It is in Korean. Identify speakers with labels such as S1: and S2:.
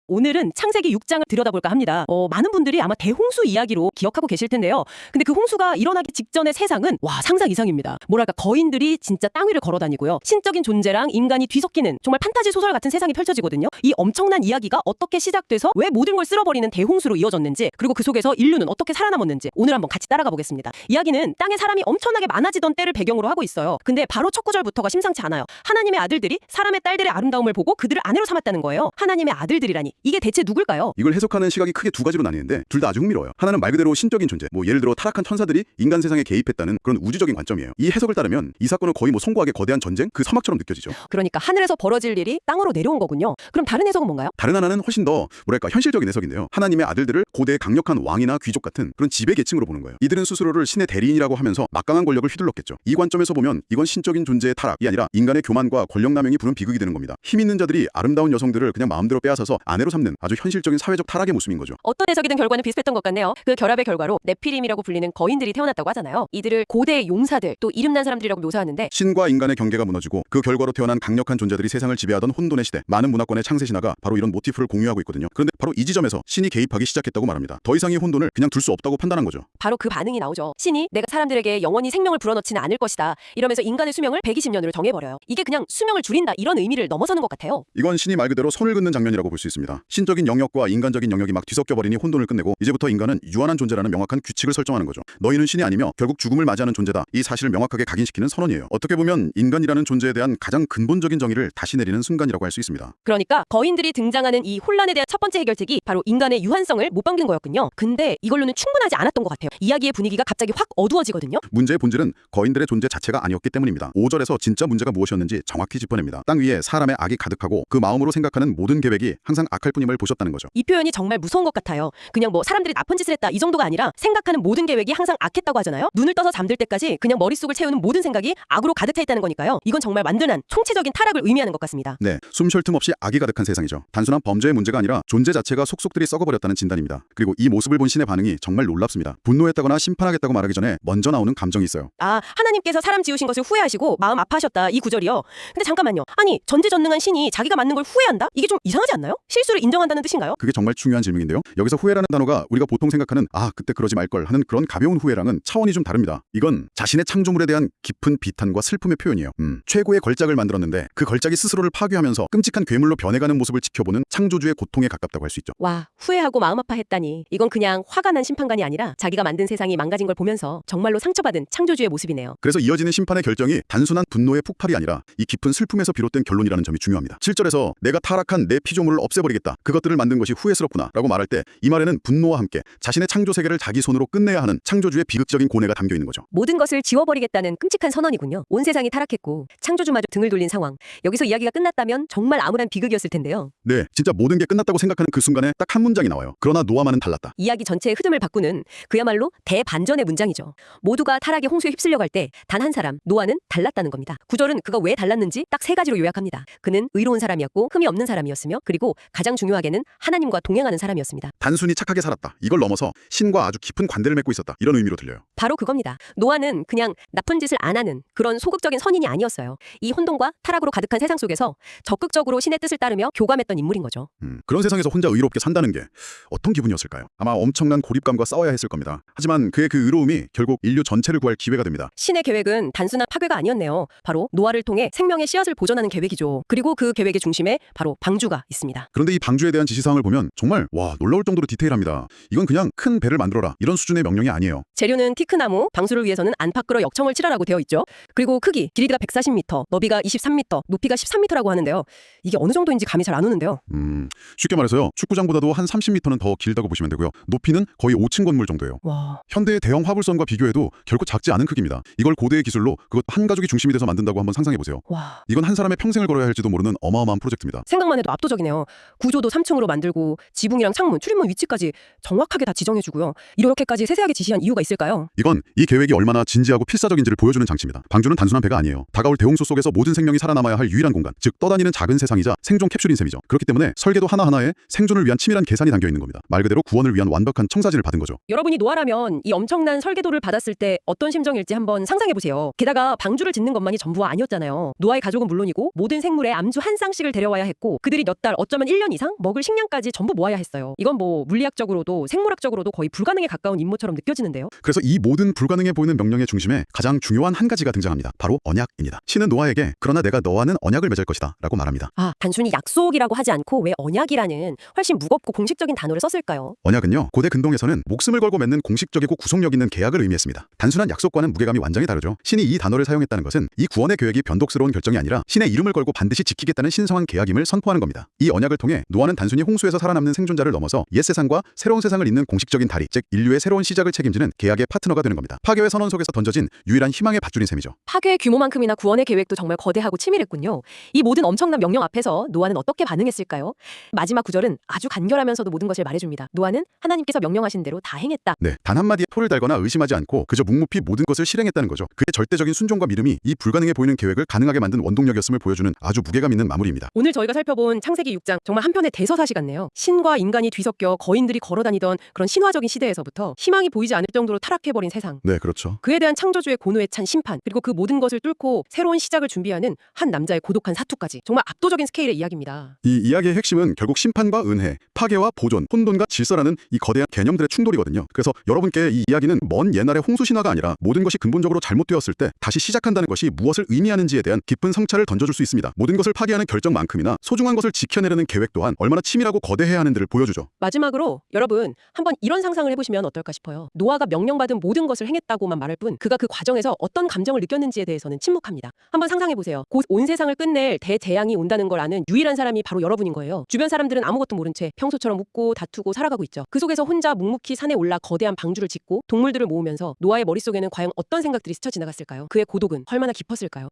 S1: 오늘은 창세기 6장을 들여다볼까 합니다. 많은 분들이 아마 대홍수 이야기로 기억하고 계실 텐데요. 근데 그 홍수가 일어나기 직전의 세상은 상상 이상입니다. 뭐랄까 거인들이 진짜 땅 위를 걸어다니고요. 신적인 존재랑 인간이 뒤섞이는 정말 판타지 소설 같은 세상이 펼쳐지거든요. 이 엄청난 이야기가 어떻게 시작돼서 왜 모든 걸 쓸어버리는 대홍수로 이어졌는지, 그리고 그 속에서 인류는 어떻게 살아남았는지 오늘 한번 같이 따라가 보겠습니다. 이야기는 땅에 사람이 엄청나게 많아지던 때를 배경으로 하고 있어요. 근데 바로 첫 구절부터가 심상치 않아요. 하나님의 아들들이 사람의 딸들의 아름다움을 보고 그들을 아내로 삼았다는 거예요. 하나님의 아들들이라니 이게 대체 누굴까요?
S2: 이걸 해석하는 시각이 크게 두 가지로 나뉘는데 둘 다 아주 흥미로워요. 하나는 말 그대로 신적인 존재, 예를 들어 타락한 천사들이 인간 세상에 개입했다는 그런 우주적인 관점이에요. 이 해석을 따르면 이 사건은 거의 송구하게 거대한 전쟁, 그 서막처럼 느껴지죠.
S1: 그러니까 하늘에서 벌어질 일이 땅으로 내려온 거군요. 그럼 다른 해석은 뭔가요?
S2: 다른 하나는 훨씬 더 현실적인 해석인데요. 하나님의 아들들을 고대의 강력한 왕이나 귀족 같은 그런 지배 계층으로 보는 거예요. 이들은 스스로를 신의 대리인이라고 하면서 막강한 권력을 휘둘렀겠죠. 이 관점에서 보면 이건 신적인 존재의 타락이 아니라 인간의 교만과 권력 남용이 부른 비극이 되는 겁니다. 힘 있는 자들이 아름다운 여성들을 그냥 마음대로 빼앗아서 아내로 삼는 아주 현실적인 사회적 타락의 모습인 거죠.
S1: 어떤 해석이든 결과는 비슷했던 것 같네요. 그 결합의 결과로 네피림이라고 불리는 거인들이 태어났다고 하잖아요. 이들을 고대의 용사들, 또 이름난 사람들이라고 묘사하는데
S2: 신과 인간의 경계가 무너지고 그 결과로 태어난 강력한 존재들이 세상을 지배하던 혼돈의 시대, 많은 문화권의 창세 신화가 바로 이런 모티프를 공유하고 있거든요. 그런데 바로 이 지점에서 신이 개입하기 시작했다고 말합니다. 더 이상의 혼돈을 그냥 둘 수 없다고 판단한 거죠.
S1: 바로 그 반응이 나오죠. 신이 내가 사람들에게 영원히 생명을 불어넣지는 않을 것이다, 이러면서 인간의 수명을 120년으로 정해버려요. 이게 그냥 수명을 줄인다 이런 의미를 넘어서는 것 같아요.
S2: 이건 신이 말 그대로 선을 긋는 장면이라고 볼 수 있습니다. 신적인 영역과 인간적인 영역이 막 뒤섞여버리니 혼돈을 끝내고 이제부터 인간은 유한한 존재라는 명확한 규칙을 설정하는 거죠. 너희는 신이 아니며 결국 죽음을 맞이하는 존재다. 이 사실을 명확하게 각인시키는 선언이에요. 어떻게 보면 인간이라는 존재에 대한 가장 근본적인 정의를 다시 내리는 순간이라고 할 수 있습니다.
S1: 그러니까 거인들이 등장하는 이 혼란에 대한 첫 번째 해결책이 바로 인간의 유한성을 못 반긴 거였군요. 근데 이걸로는 충분하지 않았던 것 같아요. 이야기의 분위기가 갑자기 확 어두워지거든요.
S2: 문제의 본질은 거인들의 존재 자체가 아니었기 때문입니다. 5절에서 진짜 문제가 무엇이었는지 정확히 짚어냅니다. 땅 위에 사람의 악이 가득하고 그 마음으로 생각하는 모든 계획이 항상 악할 뿐임을 보셨다는 거죠.
S1: 이 표현이 정말 무서운 것 같아요. 그냥 사람들이 나쁜 짓을 했다 이 정도가 아니라 생각하는 모든 계획이 항상 악했다고 하잖아요. 눈을 떠서 잠들 때까지 그냥 머릿속을 채우는 모든 생각이 악으로 가득 차 있다는 거니까요. 이건 정말 완전한 총체적인 타락을 의미하는 것 같습니다.
S2: 네, 숨 쉴 틈 없이 악이 가득한 세상이죠. 단순한 범죄의 문제가 아니라 존재 자체가 속속들이 썩어버렸다는 진단입니다. 그리고 이 모습을 본 신의 반응이 정말 놀랍습니다. 분노했다거나 심판하겠다고 말하기 전에 먼저 나오는 감정이 있어요.
S1: 하나님께서 사람 지으신 것을 후회하시고 마음 아파하셨다, 이 구절이요. 근데 잠깐만요. 아니, 전지전능한 신이 자기가 만든 걸 후회한다? 이게 좀 이상하지 않나요? 실수를 인정한다는 뜻인가요?
S2: 그게 정말 중요한 질문인데요. 여기서 후회라는 단어가 우리가 보통 생각하는 그때 그러지 말걸 하는 그런 가벼운 후회랑은 차원이 좀 다릅니다. 이건 자신의 창조물에 대한 깊은 비탄과 슬픔의 표현이에요. 최고의 걸작을 만들었는데 그 걸작이 스스로를 파괴하면서 끔찍한 괴물로 변해가는 모습을 지켜보는 창조주의 고통에 가깝다고 할 수 있죠.
S1: 와, 후회하고 마음 아파했다니. 이건 그냥 화가 난 심판관이 아니라 자기가 만든 세상이 망가진 걸 보면서 정말로 상처받은 창조주의 모습이네요.
S2: 그래서 이어지는 심판의 결정이 단순한 분노의 폭발이 아니라 이 깊은 슬픔에서 비롯된 결론이라는 점이 중요합니다. 7절에서 내가 타락한 내 피조물을 없애버리겠다. 그것들을 만든 것이 후회스럽구나 라고 말할 때 이 말에는 분노와 함께 자신의 창조 세계를 자기 손으로 끝내야 하는 창조주의 비극적인 고뇌가 담겨 있는 거죠.
S1: 모든 것을 지워버리겠다는 끔찍한 선언이군요. 온 세상이 타락했고 창조주마저 등을 돌린 상황. 여기서 이야기가 끝났다면 정말 암울한 비극이었을 텐데요.
S2: 네, 진짜 모든 게 끝났다고 생각하는 그 순간에 딱 한 문장이 나와요. 그러나 노아만은 달랐다.
S1: 이야기 전체의 흐름을 바꾸는 그야말로 대반전의 문장이죠. 모두가 타락의 홍수에 휩쓸려갈 때 단 한 사람, 노아는 달랐다는 겁니다. 구절은 그가 왜 달랐는지 딱 3가지로 요약합니다. 그는 의로운 사람이었고 흠이 없는 사람이었으며, 그리고 가장 중요하게는 하나님과 동행하는 사람이었습니다.
S2: 단순히 착하게 살았다. 이걸 넘어서 신과 아주 깊은 관대를 맺고 있었다. 이런 의미로 들려요.
S1: 바로 그겁니다. 노아는 그냥 나쁜 짓을 안 하는 그런 소극적인 선인이 아니었어요. 이 혼돈과 타락으로 가득한 세상 속에서 적극적으로 신의 뜻을 따르며 교감했던 인물인 거죠.
S2: 그런 세상에서 혼자 의롭게 산다는 게 어떤 기분이었을까요? 아마 엄청난 고립감과 싸워야 했을 겁니다. 하지만 그의 그 의로움이 결국 인류 전체를 구할 기회가 됩니다.
S1: 신의 계획은 단순한 파괴가 아니었네요. 바로 노아를 통해 생명의 씨앗을 보존하는 계획이죠. 그리고 그 계획의 중심에 바로 방주가 있습니다.
S2: 그런데 이 방주에 대한 지시사항을 보면 정말 놀라울 정도로 디테일합니다. 이건 그냥 큰 배를 만들어라 이런 수준의 명령이 아니에요.
S1: 재료는 티크나무, 방수를 위해서는 안팎으로 역청을 칠하라고 되어 있죠. 그리고 크기, 길이가 140m, 너비가 23m, 높이가 13m라고 하는데요. 이게 어느 정도인지 감이 잘 안 오는데요.
S2: 쉽게 말해서요. 축구장보다도 한 30m는 더 길다고 보시면 되고요. 높이는 거의 5층 건물 정도예요.
S1: 와.
S2: 현대의 대형 화불선과 비교해도 결코 작지 않은 크기입니다. 이걸 고대의 기술로 그것 한 가족이 중심이 돼서 만든다고 한번 상상해 보세요.
S1: 와.
S2: 이건 한 사람의 평생을 걸어야 할지도 모르는 어마어마한 프로젝트입니다.
S1: 생각만 해도 압도적이네요. 구조도 3층으로 만들고 지붕이랑 창문, 출입문 위치까지 정확하게 다 지정해주고요. 이렇게까지 세세하게 지시한 이유가 있을까요?
S2: 이건 이 계획이 얼마나 진지하고 필사적인지를 보여주는 장치입니다. 방주는 단순한 배가 아니에요. 다가올 대홍수 속에서 모든 생명이 살아남아야 할 유일한 공간, 즉 떠다니는 작은 세상이자 생존 캡슐인 셈이죠. 그렇기 때문에 설계도 하나하나에 생존을 위한 치밀한 계산이 담겨 있는 겁니다. 말 그대로 구원을 위한 완벽한 청사진을 받은 거죠.
S1: 여러분이 노아라면 이 엄청난 설계도를 받았을 때 어떤 심정일지 한번 상상해보세요. 게다가 방주를 짓는 것만이 전부가 아니었잖아요. 노아의 가족은 물론이고 모든 생물의 암주 한 쌍씩을 데려와야 했고, 그들이 몇 달, 어쩌면 1년 이상 먹을 식량까지 전부 모아야 했어요. 이건 뭐 물리학적으로도 생물학적으로도 거의 불가능에 가까운 임무처럼 느껴지는데요.
S2: 그래서 이 모든 불가능해 보이는 명령의 중심에 가장 중요한 한 가지가 등장합니다. 바로 언약입니다. 신은 노아에게 그러나 내가 너와는 언약을 맺을 것이다 라고 말합니다.
S1: 단순히 약속이라고 하지 않고 왜 언약이라는 훨씬 무겁고 공식적인 단어를 썼을까요?
S2: 언약은요, 고대 근동에서는 목숨을 걸고 맺는 공식적이고 구속력 있는 계약을 의미했습니다. 단순한 약속과는 무게감이 완전히 다르죠. 신이 이 단어를 사용했다는 것은 이 구원의 계획이 변덕스러운 결정이 아니라 신의 이름을 걸고 반드시 지키겠다는 신성한 계약임을 선포하는 겁니다. 이 언약을 통해 노아는 단순히 홍수에서 살아남는 생존자를 넘어서 옛 세상과 새로운 세상을 잇는 공식적인 다리, 즉 인류의 새로운 시작을 책임지는 계약의 파트너가 되는 겁니다. 파괴의 선언 속에서 던져진 유일한 희망의 밧줄인 셈이죠.
S1: 파괴의 규모만큼이나 구원의 계획도 정말 거대하고 치밀했군요. 이 모든 엄청난 명령 앞에서 노아는 어떻게 반응했을까요? 마지막 구절은 아주 간결하면서도 모든 것을 말해줍니다. 노아는 하나님께서 명령하신 대로 다 행했다.
S2: 네, 단 한마디에 토를 달거나 의심하지 않고 그저 묵묵히 모든 것을 실행했다는 거죠. 그의 절대적인 순종과 믿음이 이 불가능해 보이는 계획을 가능하게 만든 원동력이었음을 보여주는 아주 무게감 있는 마무리입니다.
S1: 오늘 저희가 살펴본 창세기 6장 정말 한편의 대서사시 같네요. 신과 인간이 뒤섞여 거인들이 걸어다니던 그런 신화적인 시대에서부터 희망이 보이지 않을 정도로 타락해버린 세상.
S2: 네, 그렇죠.
S1: 그에 대한 창조주의 고노에 찬 심판, 그리고 그 모든 것을 뚫고 새로운 시작을 준비하는 한 남자의 고독한 사투까지. 정말 압도적인 스케일의 이야기입니다.
S2: 이 이야기의 핵심은 결국 심판과 은혜, 파괴와 보존, 혼돈과 질서라는 이 거대한 개념들의 충돌이거든요. 그래서 여러분께 이 이야기는 먼 옛날의 홍수 신화가 아니라 모든 것이 근본적으로 잘못되었을 때 다시 시작한다는 것이 무엇을 의미하는지에 대한 깊은 성찰을 던져줄 수 있습니다. 모든 것을 파괴하는 결정만큼이나 소중한 것을 지켜내려는 계획 또한 얼마나 치밀하고 거대해야 하는지를 보여주죠.
S1: 마지막으로 여러분 한번 이런 상상을 해보시면 어떨까 싶어요. 노아가 명령받은 모든 것을 행했다고만 말할 뿐 그가 그 과정에서 어떤 감정을 느꼈는지에 대해서는 침묵합니다. 한번 상상해보세요. 곧 온 세상을 끝낼 대재앙이 온다는 걸 아는 유일한 사람이 바로 여러분인 거예요. 주변 사람들은 아무것도 모른 채 평소처럼 웃고 다투고 살아가고 있죠. 그 속에서 혼자 묵묵히 산에 올라 거대한 방주를 짓고 동물들을 모으면서 노아의 머릿속에는 과연 어떤 생각들이 스쳐 지나갔을까요? 그의 고독은 얼마나 깊었을까요?